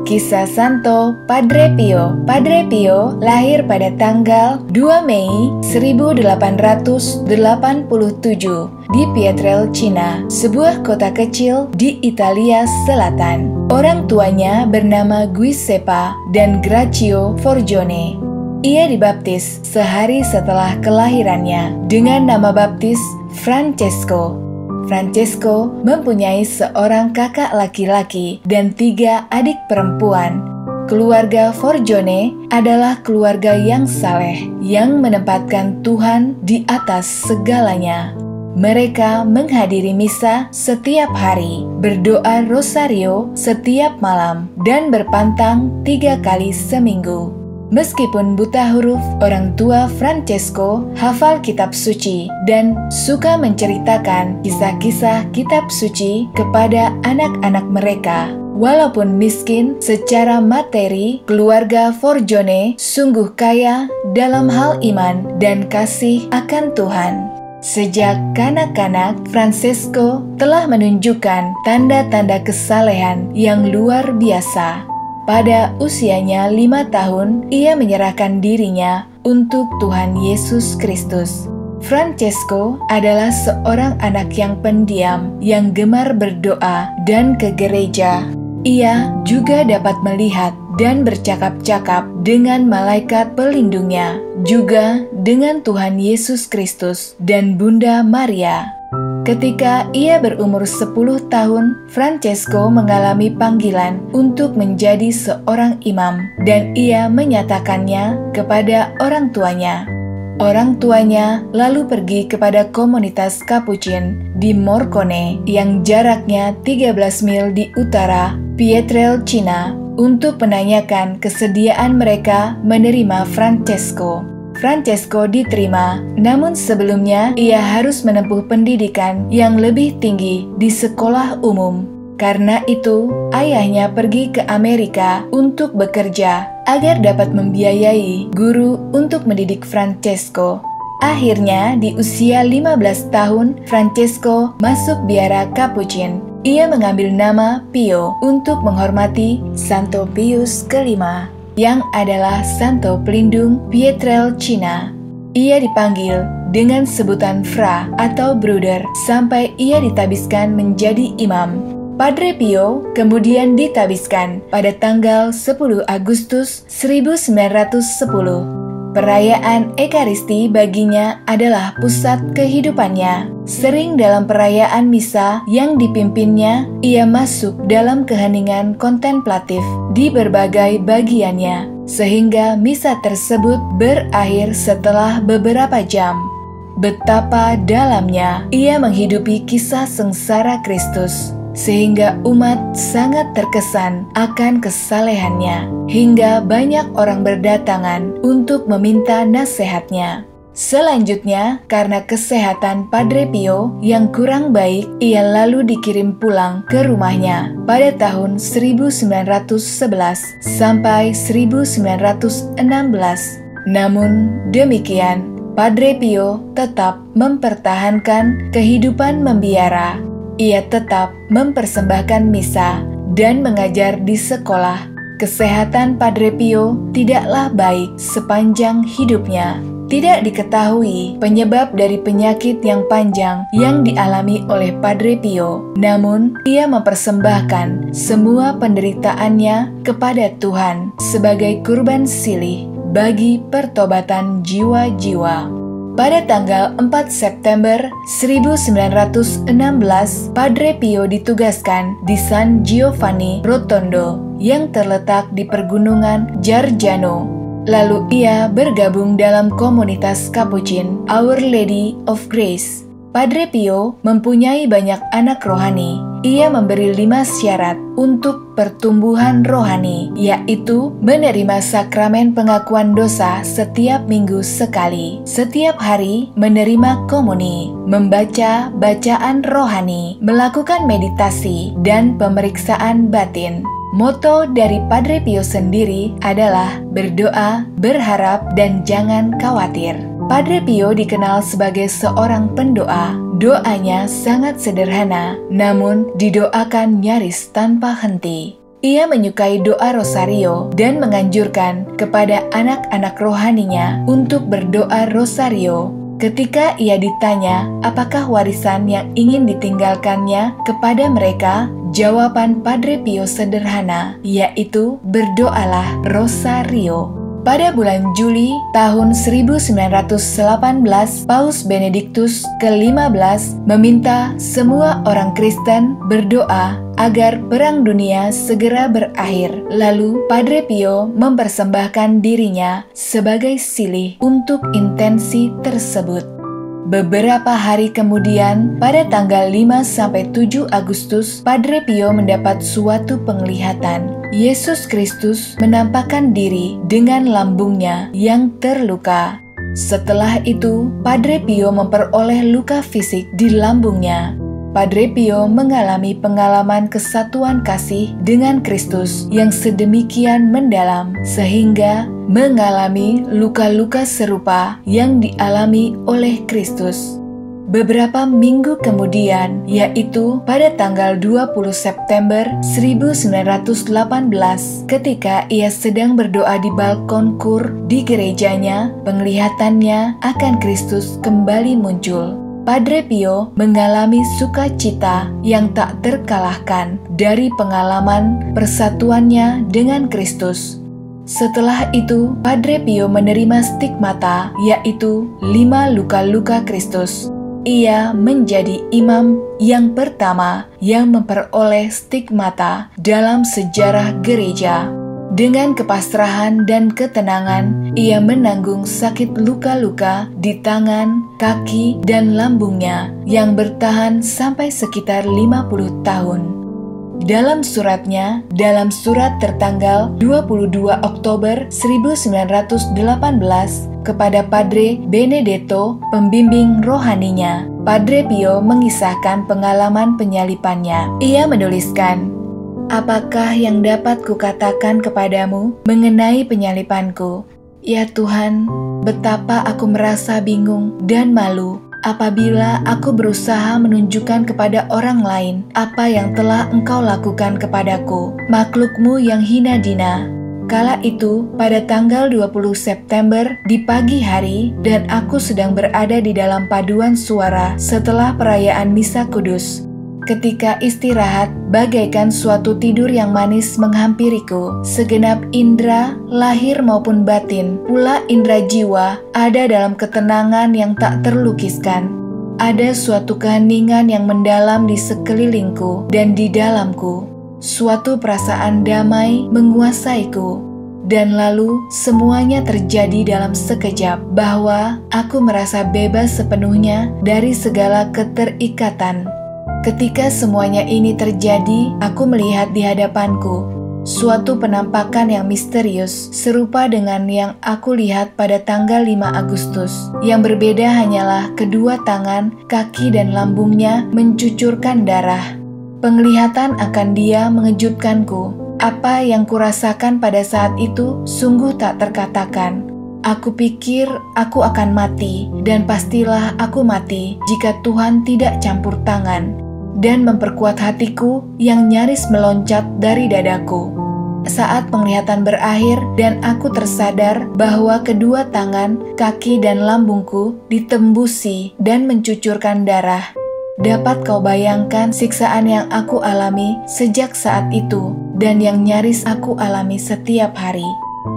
Kisah Santo Padre Pio. Padre Pio lahir pada tanggal 2 Mei 1887 di Pietrelcina, sebuah kota kecil di Italia Selatan. Orang tuanya bernama Giuseppe dan Grazia Forgione. Ia dibaptis sehari setelah kelahirannya dengan nama baptis Francesco. Francesco mempunyai seorang kakak laki-laki dan 3 adik perempuan. Keluarga Forgione adalah keluarga yang saleh, yang menempatkan Tuhan di atas segalanya. Mereka menghadiri misa setiap hari, berdoa rosario setiap malam, dan berpantang 3 kali seminggu. Meskipun buta huruf, orang tua Francesco hafal kitab suci dan suka menceritakan kisah-kisah kitab suci kepada anak-anak mereka. Walaupun miskin secara materi, keluarga Forgione sungguh kaya dalam hal iman dan kasih akan Tuhan. Sejak kanak-kanak, Francesco telah menunjukkan tanda-tanda kesalehan yang luar biasa. Pada usianya 5 tahun, ia menyerahkan dirinya untuk Tuhan Yesus Kristus. Francesco adalah seorang anak yang pendiam, yang gemar berdoa dan ke gereja. Ia juga dapat melihat dan bercakap-cakap dengan malaikat pelindungnya, juga dengan Tuhan Yesus Kristus dan Bunda Maria. Ketika ia berumur 10 tahun, Francesco mengalami panggilan untuk menjadi seorang imam dan ia menyatakannya kepada orang tuanya. Orang tuanya lalu pergi kepada komunitas Capuchin di Morcone yang jaraknya 13 mil di utara Pietrelcina untuk menanyakan kesediaan mereka menerima Francesco. Francesco diterima, namun sebelumnya ia harus menempuh pendidikan yang lebih tinggi di sekolah umum. Karena itu, ayahnya pergi ke Amerika untuk bekerja agar dapat membiayai guru untuk mendidik Francesco. Akhirnya, di usia 15 tahun, Francesco masuk biara Capuchin. Ia mengambil nama Pio untuk menghormati Santo Pius kelima, yang adalah Santo Pelindung Pietrelcina. Ia dipanggil dengan sebutan Fra atau Bruder sampai ia ditabiskan menjadi imam. Padre Pio kemudian ditabiskan pada tanggal 10 Agustus 1910. Perayaan Ekaristi baginya adalah pusat kehidupannya. Sering dalam perayaan misa yang dipimpinnya, ia masuk dalam keheningan kontemplatif di berbagai bagiannya, sehingga misa tersebut berakhir setelah beberapa jam. Betapa dalamnya ia menghidupi kisah sengsara Kristus, sehingga umat sangat terkesan akan kesalehannya, hingga banyak orang berdatangan untuk meminta nasihatnya. Selanjutnya, karena kesehatan Padre Pio yang kurang baik, ia lalu dikirim pulang ke rumahnya pada tahun 1911 sampai 1916. Namun demikian, Padre Pio tetap mempertahankan kehidupan membiara. Ia tetap mempersembahkan misa dan mengajar di sekolah. Kesehatan Padre Pio tidaklah baik sepanjang hidupnya. Tidak diketahui penyebab dari penyakit yang panjang yang dialami oleh Padre Pio. Namun, ia mempersembahkan semua penderitaannya kepada Tuhan sebagai kurban silih bagi pertobatan jiwa-jiwa. Pada tanggal 4 September 1916, Padre Pio ditugaskan di San Giovanni Rotondo yang terletak di pergunungan Gargano. Lalu ia bergabung dalam komunitas Capuchin, Our Lady of Grace. Padre Pio mempunyai banyak anak rohani. Ia memberi 5 syarat untuk pertumbuhan rohani, yaitu menerima sakramen pengakuan dosa setiap minggu sekali, setiap hari menerima komuni, membaca bacaan rohani, melakukan meditasi, dan pemeriksaan batin. Moto dari Padre Pio sendiri adalah berdoa, berharap, dan jangan khawatir. Padre Pio dikenal sebagai seorang pendoa. Doanya sangat sederhana, namun didoakan nyaris tanpa henti. Ia menyukai doa rosario dan menganjurkan kepada anak-anak rohaninya untuk berdoa rosario. Ketika ia ditanya apakah warisan yang ingin ditinggalkannya kepada mereka, jawaban Padre Pio sederhana, yaitu berdoalah rosario. Pada bulan Juli tahun 1918, Paus Benediktus ke-15 meminta semua orang Kristen berdoa agar Perang Dunia segera berakhir. Lalu Padre Pio mempersembahkan dirinya sebagai silih untuk intensi tersebut. Beberapa hari kemudian, pada tanggal 5-7 Agustus, Padre Pio mendapat suatu penglihatan. Yesus Kristus menampakkan diri dengan lambungnya yang terluka. Setelah itu, Padre Pio memperoleh luka fisik di lambungnya. Padre Pio mengalami pengalaman kesatuan kasih dengan Kristus yang sedemikian mendalam sehingga mengalami luka-luka serupa yang dialami oleh Kristus. Beberapa minggu kemudian, yaitu pada tanggal 20 September 1918, ketika ia sedang berdoa di balkon kur di gerejanya, penglihatannya akan Kristus kembali muncul. Padre Pio mengalami sukacita yang tak terkalahkan dari pengalaman persatuannya dengan Kristus. Setelah itu, Padre Pio menerima stigmata, yaitu 5 luka-luka Kristus. Ia menjadi imam yang pertama yang memperoleh stigmata dalam sejarah gereja. Dengan kepasrahan dan ketenangan, ia menanggung sakit luka-luka di tangan, kaki, dan lambungnya yang bertahan sampai sekitar 50 tahun. Dalam suratnya, dalam surat tertanggal 22 Oktober 1918 kepada Padre Benedetto, pembimbing rohaninya, Padre Pio mengisahkan pengalaman penyalipannya. Ia menuliskan, "Apakah yang dapat kukatakan kepadamu mengenai penyalipanku? Ya Tuhan, betapa aku merasa bingung dan malu apabila aku berusaha menunjukkan kepada orang lain apa yang telah Engkau lakukan kepadaku, makhlukmu yang hina dina." Kala itu, pada tanggal 20 September di pagi hari, dan aku sedang berada di dalam paduan suara setelah perayaan Misa Kudus. Ketika istirahat, bagaikan suatu tidur yang manis menghampiriku. Segenap indera, lahir maupun batin, pula indera jiwa, ada dalam ketenangan yang tak terlukiskan. Ada suatu keheningan yang mendalam di sekelilingku dan di dalamku. Suatu perasaan damai menguasaiku. Dan lalu semuanya terjadi dalam sekejap, bahwa aku merasa bebas sepenuhnya dari segala keterikatan. Ketika semuanya ini terjadi, aku melihat di hadapanku suatu penampakan yang misterius, serupa dengan yang aku lihat pada tanggal 5 Agustus. Yang berbeda hanyalah kedua tangan, kaki, dan lambungnya mencucurkan darah. Penglihatan akan dia mengejutkanku. Apa yang kurasakan pada saat itu sungguh tak terkatakan. Aku pikir aku akan mati, dan pastilah aku mati jika Tuhan tidak campur tangan dan memperkuat hatiku yang nyaris meloncat dari dadaku. Saat penglihatan berakhir dan aku tersadar bahwa kedua tangan, kaki, dan lambungku ditembusi dan mencucurkan darah. Dapat kau bayangkan siksaan yang aku alami sejak saat itu dan yang nyaris aku alami setiap hari.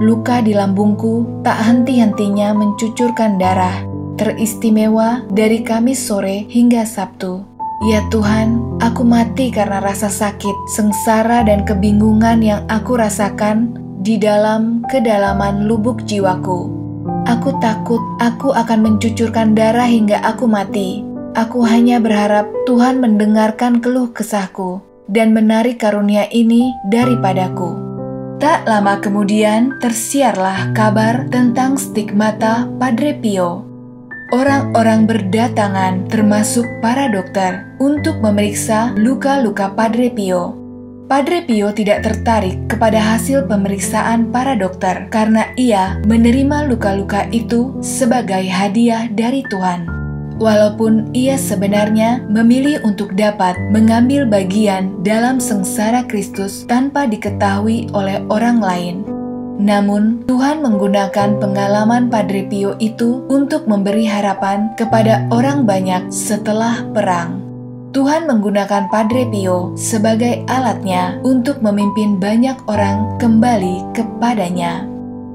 Luka di lambungku tak henti-hentinya mencucurkan darah, teristimewa dari Kamis sore hingga Sabtu. Ya Tuhan, aku mati karena rasa sakit, sengsara, dan kebingungan yang aku rasakan di dalam kedalaman lubuk jiwaku. Aku takut aku akan mencucurkan darah hingga aku mati. Aku hanya berharap Tuhan mendengarkan keluh kesahku dan menarik karunia ini daripadaku. Tak lama kemudian tersiarlah kabar tentang stigmata Padre Pio. Orang-orang berdatangan, termasuk para dokter, untuk memeriksa luka-luka Padre Pio. Padre Pio tidak tertarik kepada hasil pemeriksaan para dokter karena ia menerima luka-luka itu sebagai hadiah dari Tuhan. walaupun ia sebenarnya memilih untuk dapat mengambil bagian dalam sengsara Kristus tanpa diketahui oleh orang lain. Namun, Tuhan menggunakan pengalaman Padre Pio itu untuk memberi harapan kepada orang banyak setelah perang. Tuhan menggunakan Padre Pio sebagai alatnya untuk memimpin banyak orang kembali kepadanya.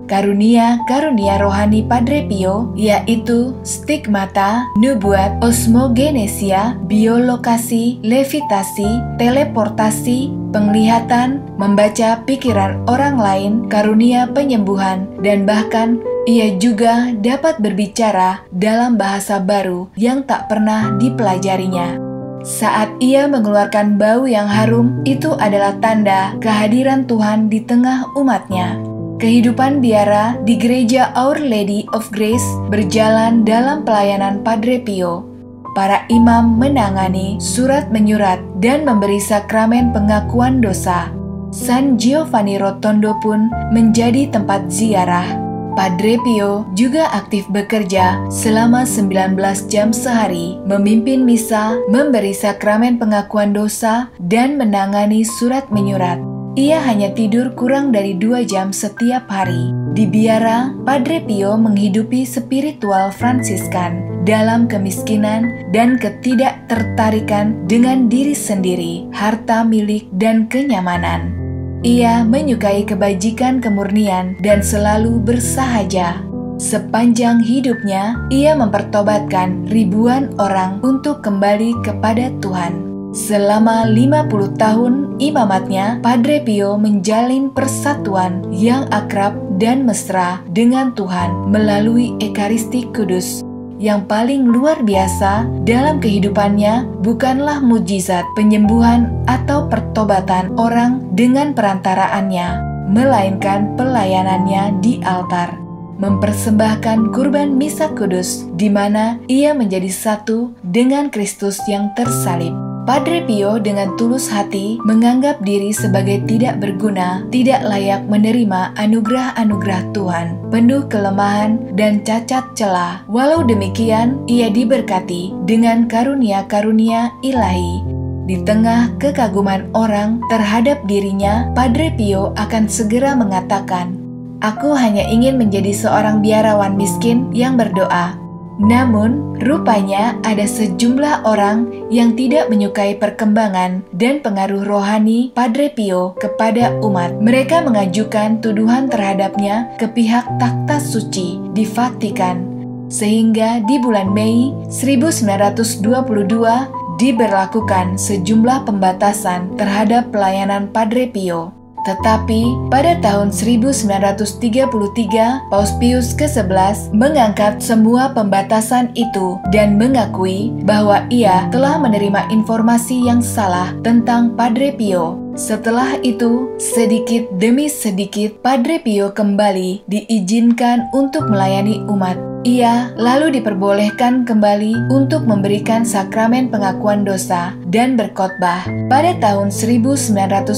Karunia-karunia rohani Padre Pio yaitu stigmata, nubuat, osmogenesia, biolokasi, levitasi, teleportasi, penglihatan, membaca pikiran orang lain, karunia penyembuhan, dan bahkan ia juga dapat berbicara dalam bahasa baru yang tak pernah dipelajarinya. Saat ia mengeluarkan bau yang harum, itu adalah tanda kehadiran Tuhan di tengah umatnya. Kehidupan biara di gereja Our Lady of Grace berjalan dalam pelayanan Padre Pio. Para imam menangani surat menyurat dan memberi sakramen pengakuan dosa. San Giovanni Rotondo pun menjadi tempat ziarah. Padre Pio juga aktif bekerja selama 19 jam sehari, memimpin misa, memberi sakramen pengakuan dosa, dan menangani surat menyurat. Ia hanya tidur kurang dari 2 jam setiap hari. Di biara, Padre Pio menghidupi spiritual Fransiskan dalam kemiskinan dan ketidaktertarikan dengan diri sendiri, harta milik, dan kenyamanan. Ia menyukai kebajikan kemurnian dan selalu bersahaja. Sepanjang hidupnya, ia mempertobatkan ribuan orang untuk kembali kepada Tuhan. Selama 50 tahun imamatnya, Padre Pio menjalin persatuan yang akrab dan mesra dengan Tuhan melalui Ekaristi Kudus. Yang paling luar biasa dalam kehidupannya bukanlah mujizat penyembuhan atau pertobatan orang dengan perantaraannya, melainkan pelayanannya di altar, mempersembahkan kurban misa kudus di mana ia menjadi satu dengan Kristus yang tersalib. Padre Pio dengan tulus hati menganggap diri sebagai tidak berguna, tidak layak menerima anugerah-anugerah Tuhan, penuh kelemahan dan cacat celah. Walau demikian, ia diberkati dengan karunia-karunia ilahi. Di tengah kekaguman orang terhadap dirinya, Padre Pio akan segera mengatakan, "Aku hanya ingin menjadi seorang biarawan miskin yang berdoa." Namun, rupanya ada sejumlah orang yang tidak menyukai perkembangan dan pengaruh rohani Padre Pio kepada umat. Mereka mengajukan tuduhan terhadapnya ke pihak takhta suci di Vatikan. Sehingga di bulan Mei 1922 diberlakukan sejumlah pembatasan terhadap pelayanan Padre Pio. Tetapi pada tahun 1933, Paus Pius ke-11 mengangkat semua pembatasan itu dan mengakui bahwa ia telah menerima informasi yang salah tentang Padre Pio. Setelah itu, sedikit demi sedikit Padre Pio kembali diizinkan untuk melayani umat. Ia lalu diperbolehkan kembali untuk memberikan sakramen pengakuan dosa dan berkhotbah. Pada tahun 1939,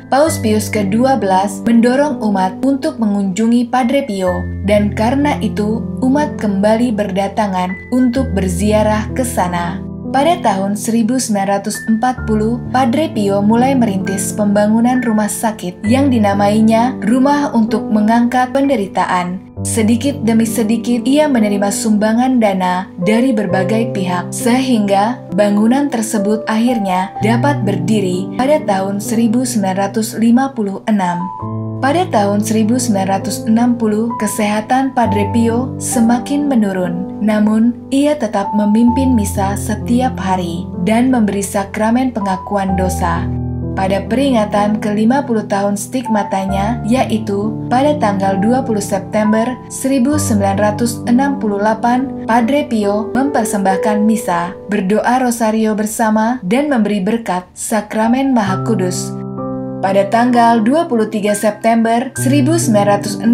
Paus Pius ke-12 mendorong umat untuk mengunjungi Padre Pio, dan karena itu umat kembali berdatangan untuk berziarah ke sana. Pada tahun 1940, Padre Pio mulai merintis pembangunan rumah sakit yang dinamainya Rumah untuk Mengangkat Penderitaan. Sedikit demi sedikit ia menerima sumbangan dana dari berbagai pihak, sehingga bangunan tersebut akhirnya dapat berdiri pada tahun 1956. Pada tahun 1960, kesehatan Padre Pio semakin menurun. Namun, ia tetap memimpin misa setiap hari dan memberi sakramen pengakuan dosa. Pada peringatan ke-50 tahun stigmatanya, yaitu pada tanggal 20 September 1968, Padre Pio mempersembahkan misa, berdoa rosario bersama, dan memberi berkat sakramen Maha Kudus. Pada tanggal 23 September 1968,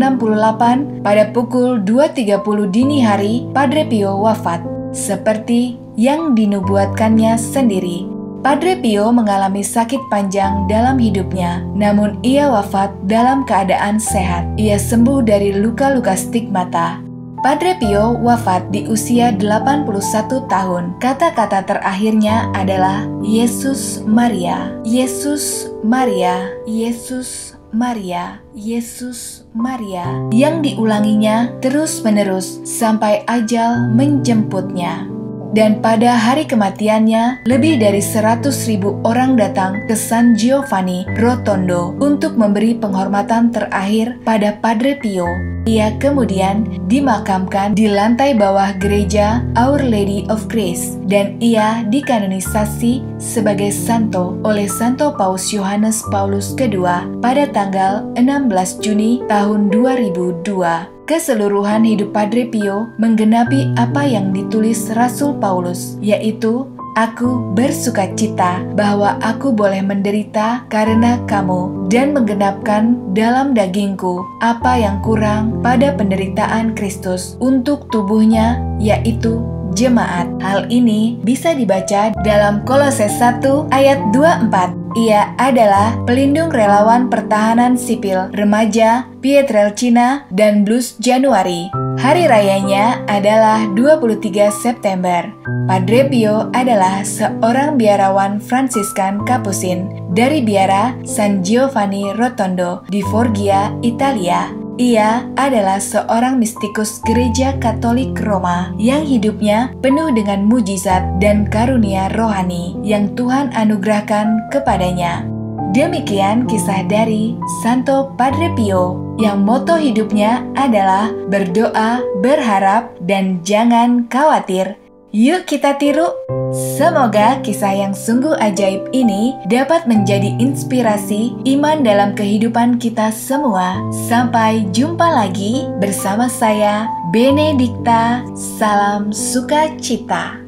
pada pukul 2.30 dini hari, Padre Pio wafat, seperti yang dinubuatkannya sendiri. Padre Pio mengalami sakit panjang dalam hidupnya, namun ia wafat dalam keadaan sehat. Ia sembuh dari luka-luka stigmata. Padre Pio wafat di usia 81 tahun. Kata-kata terakhirnya adalah Yesus Maria, Yesus Maria, Yesus Maria, Yesus Maria, yang diulanginya terus-menerus sampai ajal menjemputnya. Dan pada hari kematiannya, lebih dari 100.000 orang datang ke San Giovanni Rotondo untuk memberi penghormatan terakhir pada Padre Pio. Ia kemudian dimakamkan di lantai bawah gereja Our Lady of Grace, dan ia dikanonisasi sebagai santo oleh Santo Paus Yohanes Paulus II pada tanggal 16 Juni tahun 2002. Keseluruhan hidup Padre Pio menggenapi apa yang ditulis Rasul Paulus, yaitu, "Aku bersukacita bahwa aku boleh menderita karena kamu dan menggenapkan dalam dagingku apa yang kurang pada penderitaan Kristus untuk tubuhnya, yaitu jemaat." Hal ini bisa dibaca dalam Kolose 1 ayat 24. Ia adalah pelindung relawan pertahanan sipil remaja Pietrelcina dan Blues Januari. Hari rayanya adalah 23 September. Padre Pio adalah seorang biarawan Fransiskan Kapusin dari biara San Giovanni Rotondo di Foggia, Italia. Ia adalah seorang mistikus gereja Katolik Roma yang hidupnya penuh dengan mujizat dan karunia rohani yang Tuhan anugerahkan kepadanya. Demikian kisah dari Santo Padre Pio yang moto hidupnya adalah berdoa, berharap, dan jangan khawatir. Yuk kita tiru! Semoga kisah yang sungguh ajaib ini dapat menjadi inspirasi iman dalam kehidupan kita semua. Sampai jumpa lagi bersama saya, Benedikta. Salam sukacita.